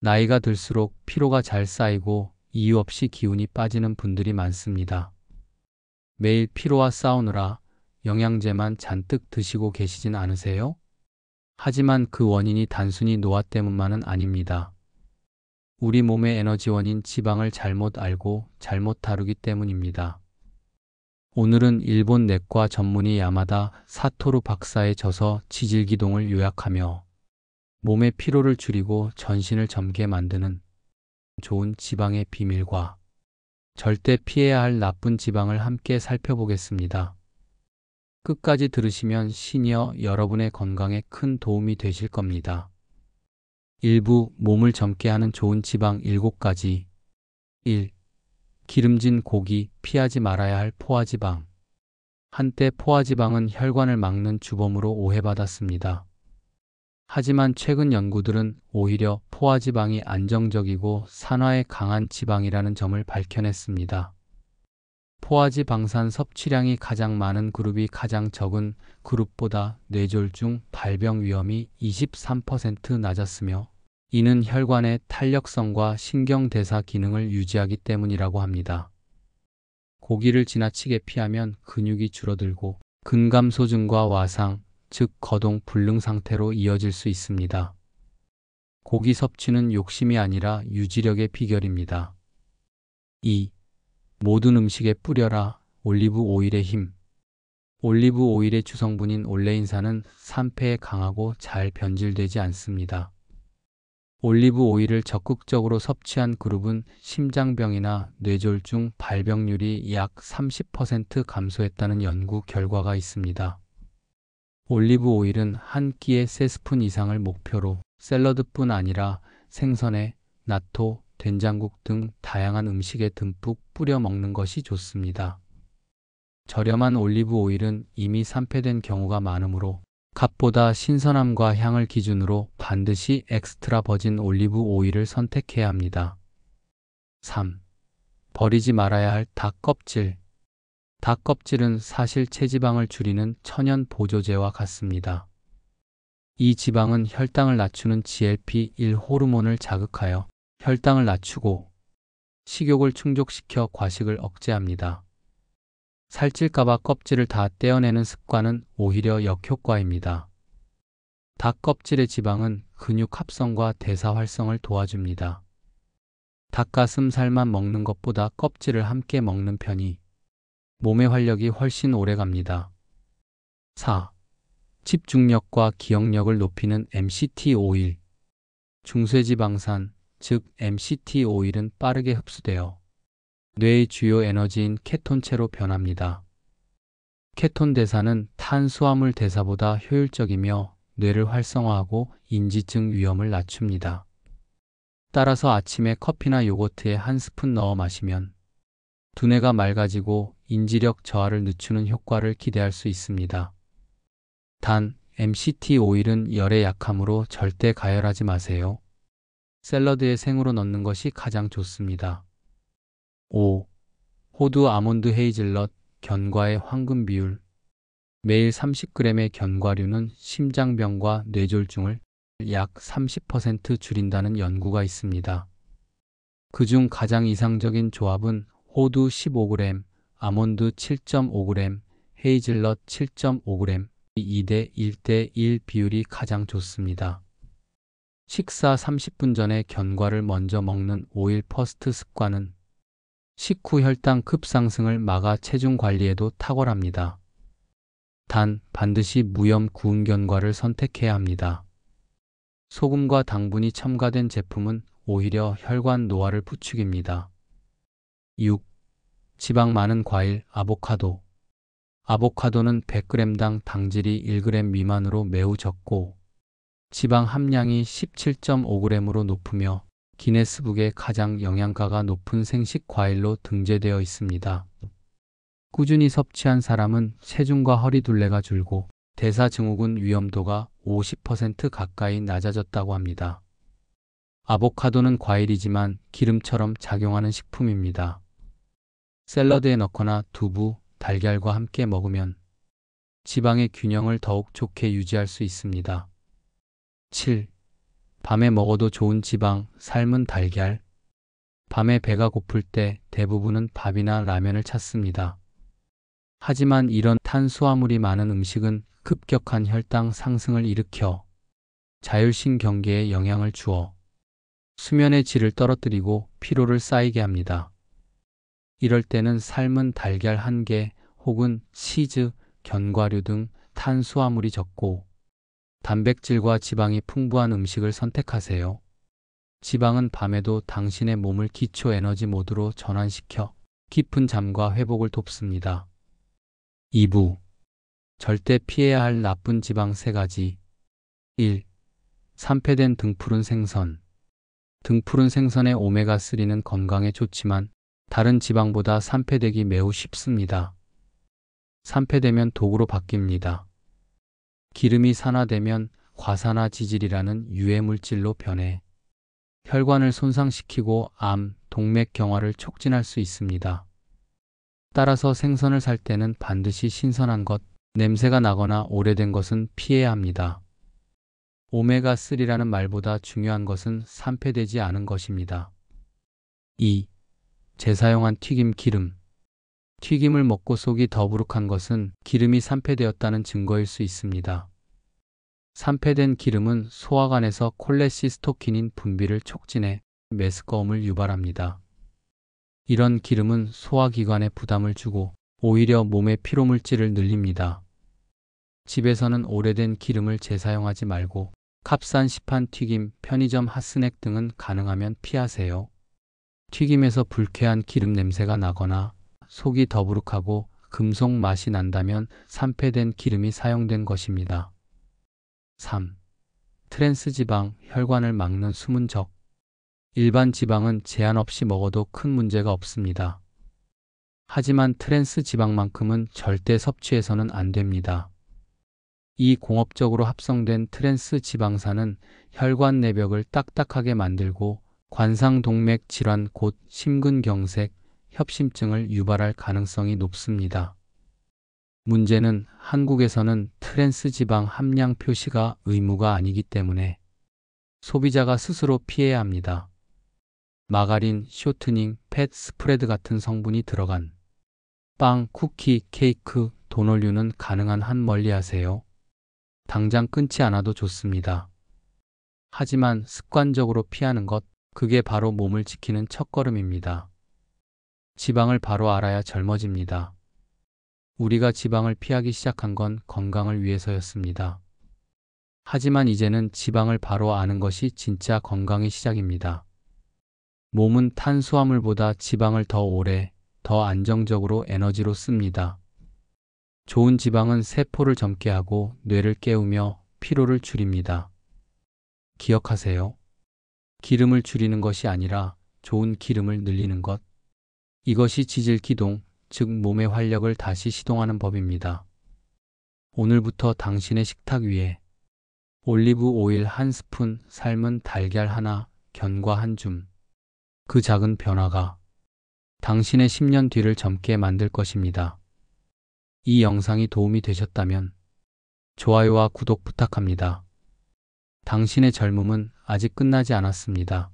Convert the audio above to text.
나이가 들수록 피로가 잘 쌓이고 이유 없이 기운이 빠지는 분들이 많습니다. 매일 피로와 싸우느라 영양제만 잔뜩 드시고 계시진 않으세요? 하지만 그 원인이 단순히 노화 때문만은 아닙니다. 우리 몸의 에너지원인 지방을 잘못 알고 잘못 다루기 때문입니다. 오늘은 일본 내과 전문의 야마다 사토루 박사의 저서 지질기동을 요약하며 몸의 피로를 줄이고 전신을 젊게 만드는 좋은 지방의 비밀과 절대 피해야 할 나쁜 지방을 함께 살펴보겠습니다. 끝까지 들으시면 시니어 여러분의 건강에 큰 도움이 되실 겁니다. 일부 몸을 젊게 하는 좋은 지방 7가지. 1. 기름진 고기, 피하지 말아야 할 포화지방. 한때 포화지방은 혈관을 막는 주범으로 오해받았습니다. 하지만 최근 연구들은 오히려 포화지방이 안정적이고 산화에 강한 지방이라는 점을 밝혀냈습니다. 포화지방산 섭취량이 가장 많은 그룹이 가장 적은 그룹보다 뇌졸중, 발병 위험이 23% 낮았으며 이는 혈관의 탄력성과 신경대사 기능을 유지하기 때문이라고 합니다. 고기를 지나치게 피하면 근육이 줄어들고 근감소증과 와상, 즉 거동 불능 상태로 이어질 수 있습니다. 고기 섭취는 욕심이 아니라 유지력의 비결입니다. 2. 모든 음식에 뿌려라. 올리브 오일의 힘. 올리브 오일의 주성분인 올레인산은 산패에 강하고 잘 변질되지 않습니다. 올리브 오일을 적극적으로 섭취한 그룹은 심장병이나 뇌졸중 발병률이 약 30% 감소했다는 연구 결과가 있습니다. 올리브 오일은 한 끼에 3스푼 이상을 목표로 샐러드뿐 아니라 생선에 나토, 된장국 등 다양한 음식에 듬뿍 뿌려 먹는 것이 좋습니다. 저렴한 올리브 오일은 이미 산패된 경우가 많으므로 값보다 신선함과 향을 기준으로 반드시 엑스트라 버진 올리브 오일을 선택해야 합니다. 3. 버리지 말아야 할 닭 껍질. 닭 껍질은 사실 체지방을 줄이는 천연 보조제와 같습니다. 이 지방은 혈당을 낮추는 GLP-1 호르몬을 자극하여 혈당을 낮추고 식욕을 충족시켜 과식을 억제합니다. 살찔까봐 껍질을 다 떼어내는 습관은 오히려 역효과입니다. 닭 껍질의 지방은 근육 합성과 대사 활성을 도와줍니다. 닭가슴살만 먹는 것보다 껍질을 함께 먹는 편이 몸의 활력이 훨씬 오래 갑니다. 4. 집중력과 기억력을 높이는 MCT 오일. 중쇠지방산, 즉 MCT 오일은 빠르게 흡수되어 뇌의 주요 에너지인 케톤체로 변합니다. 케톤 대사는 탄수화물 대사보다 효율적이며 뇌를 활성화하고 인지증 위험을 낮춥니다. 따라서 아침에 커피나 요거트에 한 스푼 넣어 마시면 두뇌가 맑아지고 인지력 저하를 늦추는 효과를 기대할 수 있습니다. 단, MCT 오일은 열에 약하므로 절대 가열하지 마세요. 샐러드에 생으로 넣는 것이 가장 좋습니다. 5. 호두, 아몬드, 헤이즐넛, 견과의 황금 비율. 매일 30g의 견과류는 심장병과 뇌졸중을 약 30% 줄인다는 연구가 있습니다. 그중 가장 이상적인 조합은 호두 15g, 아몬드 7.5g, 헤이즐넛 7.5g, 2대 1대 1 비율이 가장 좋습니다. 식사 30분 전에 견과를 먼저 먹는 오일 퍼스트 습관은 식후 혈당 급상승을 막아 체중 관리에도 탁월합니다. 단, 반드시 무염 구운 견과를 선택해야 합니다. 소금과 당분이 첨가된 제품은 오히려 혈관 노화를 부추깁니다. 6. 지방 많은 과일, 아보카도. 아보카도는 100g당 당질이 1g 미만으로 매우 적고 지방 함량이 17.5g으로 높으며 기네스북에 가장 영양가가 높은 생식 과일로 등재되어 있습니다. 꾸준히 섭취한 사람은 체중과 허리둘레가 줄고 대사증후군 위험도가 50% 가까이 낮아졌다고 합니다. 아보카도는 과일이지만 기름처럼 작용하는 식품입니다. 샐러드에 넣거나 두부, 달걀과 함께 먹으면 지방의 균형을 더욱 좋게 유지할 수 있습니다. 7. 밤에 먹어도 좋은 지방, 삶은 달걀. 밤에 배가 고플 때 대부분은 밥이나 라면을 찾습니다. 하지만 이런 탄수화물이 많은 음식은 급격한 혈당 상승을 일으켜 자율신경계에 영향을 주어 수면의 질을 떨어뜨리고 피로를 쌓이게 합니다. 이럴 때는 삶은 달걀 1개 혹은 치즈, 견과류 등 탄수화물이 적고 단백질과 지방이 풍부한 음식을 선택하세요. 지방은 밤에도 당신의 몸을 기초 에너지 모드로 전환시켜 깊은 잠과 회복을 돕습니다. 2부. 절대 피해야 할 나쁜 지방 3가지. 1. 산패된 등푸른 생선. 등푸른 생선의 오메가3는 건강에 좋지만 다른 지방보다 산패되기 매우 쉽습니다. 산패되면 독으로 바뀝니다. 기름이 산화되면 과산화 지질이라는 유해 물질로 변해 혈관을 손상시키고 암, 동맥경화를 촉진할 수 있습니다. 따라서 생선을 살 때는 반드시 신선한 것, 냄새가 나거나 오래된 것은 피해야 합니다. 오메가3라는 말보다 중요한 것은 산패되지 않은 것입니다. 2. 재사용한 튀김 기름. 튀김을 먹고 속이 더부룩한 것은 기름이 산패되었다는 증거일 수 있습니다. 산패된 기름은 소화관에서 콜레시스토킨인 분비를 촉진해 메스꺼움을 유발합니다. 이런 기름은 소화기관에 부담을 주고 오히려 몸의 피로물질을 늘립니다. 집에서는 오래된 기름을 재사용하지 말고 값싼 시판 튀김, 편의점 핫스낵 등은 가능하면 피하세요. 튀김에서 불쾌한 기름 냄새가 나거나 속이 더부룩하고 금속 맛이 난다면 산패된 기름이 사용된 것입니다. 3. 트랜스 지방, 혈관을 막는 숨은 적. 일반 지방은 제한 없이 먹어도 큰 문제가 없습니다. 하지만 트랜스 지방만큼은 절대 섭취해서는 안 됩니다. 이 공업적으로 합성된 트랜스 지방산은 혈관 내벽을 딱딱하게 만들고 관상동맥 질환 곧 심근경색, 협심증을 유발할 가능성이 높습니다. 문제는 한국에서는 트랜스 지방 함량 표시가 의무가 아니기 때문에 소비자가 스스로 피해야 합니다. 마가린, 쇼트닝, 팻 스프레드 같은 성분이 들어간 빵, 쿠키, 케이크, 도넛류는 가능한 한 멀리하세요. 당장 끊지 않아도 좋습니다. 하지만 습관적으로 피하는 것, 그게 바로 몸을 지키는 첫걸음입니다. 지방을 바로 알아야 젊어집니다. 우리가 지방을 피하기 시작한 건 건강을 위해서였습니다. 하지만 이제는 지방을 바로 아는 것이 진짜 건강의 시작입니다. 몸은 탄수화물보다 지방을 더 오래, 더 안정적으로 에너지로 씁니다. 좋은 지방은 세포를 젊게 하고 뇌를 깨우며 피로를 줄입니다. 기억하세요. 기름을 줄이는 것이 아니라 좋은 기름을 늘리는 것. 이것이 지질 기동, 즉 몸의 활력을 다시 시동하는 법입니다. 오늘부터 당신의 식탁 위에 올리브 오일 1스푼, 삶은 달걀 1, 견과 1줌. 그 작은 변화가 당신의 10년 뒤를 젊게 만들 것입니다. 이 영상이 도움이 되셨다면 좋아요와 구독 부탁합니다. 당신의 젊음은 아직 끝나지 않았습니다.